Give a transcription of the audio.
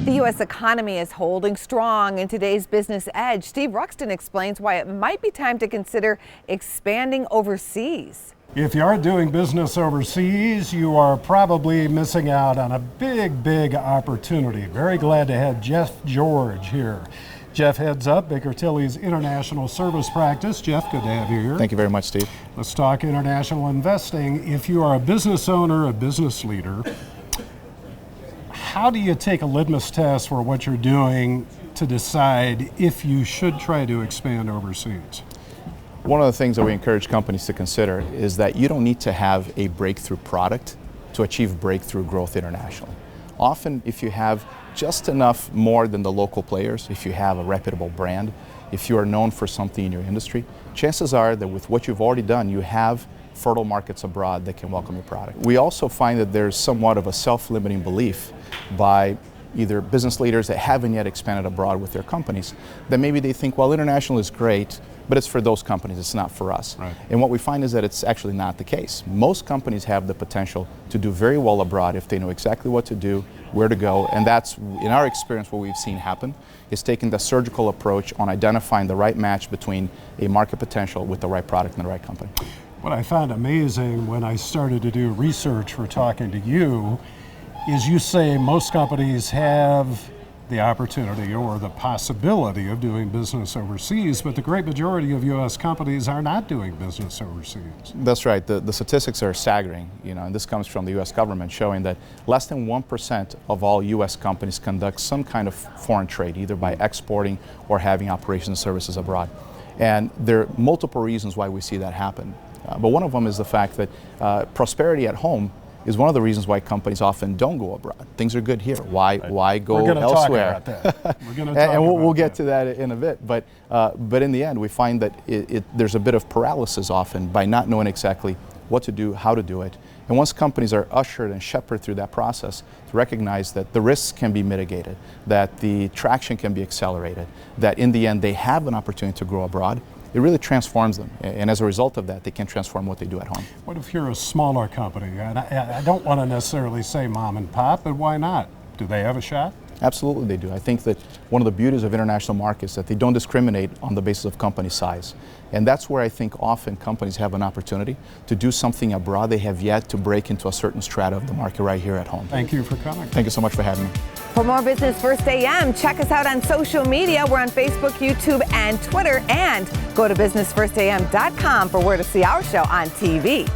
The U.S. economy is holding strong. In today's Business Edge, Steve Ruxton explains why it might be time to consider expanding overseas. If you are doing business overseas, you are probably missing out on a big opportunity. Very glad to have Jeff Jorge here. Jeff heads up Baker Tilly's international service practice. Jeff, good to have you here. Thank you very much, Steve. Let's talk international investing. If you are a business owner, a business leader, how do you take a litmus test for what you're doing to decide if you should try to expand overseas? One of the things that we encourage companies to consider is that you don't need to have a breakthrough product to achieve breakthrough growth internationally. Often, if you have just enough more than the local players, if you have a reputable brand, if you are known for something in your industry, chances are that with what you've already done, you have fertile markets abroad that can welcome your product. We also find that there's somewhat of a self-limiting belief by either business leaders that haven't yet expanded abroad with their companies, that maybe they think, well, international is great, but it's for those companies, it's not for us. Right. And what we find is that it's actually not the case. Most companies have the potential to do very well abroad if they know exactly what to do, where to go, and that's, in our experience, what we've seen happen, is taking the surgical approach on identifying the right match between a market potential with the right product and the right company. What I found amazing when I started to do research for talking to you is you say most companies have the opportunity or the possibility of doing business overseas, but the great majority of U.S. companies are not doing business overseas. That's right. The statistics are staggering, and this comes from the U.S. government showing that less than 1% of all U.S. companies conduct some kind of foreign trade, either by exporting or having operations and services abroad. And there are multiple reasons why we see that happen. But one of them is the fact that prosperity at home is one of the reasons why companies often don't go abroad. Things are good here. Why go elsewhere? We'll get to that in a bit. But in the end, we find that there's a bit of paralysis often by not knowing exactly what to do, how to do it. And once companies are ushered and shepherded through that process, to recognize that the risks can be mitigated, that the traction can be accelerated, that in the end they have an opportunity to grow abroad, it really transforms them. And as a result of that, they can transform what they do at home. What if you're a smaller company? And I don't want to necessarily say mom and pop, but why not? Do they have a shot? Absolutely they do. I think that one of the beauties of international markets is that they don't discriminate on the basis of company size. And that's where I think often companies have an opportunity to do something abroad they have yet to break into a certain strata of the market right here at home. Thank you for coming. Thank you so much for having me. For more Business First AM, check us out on social media. We're on Facebook, YouTube, and Twitter. And go to businessfirstam.com for where to see our show on TV.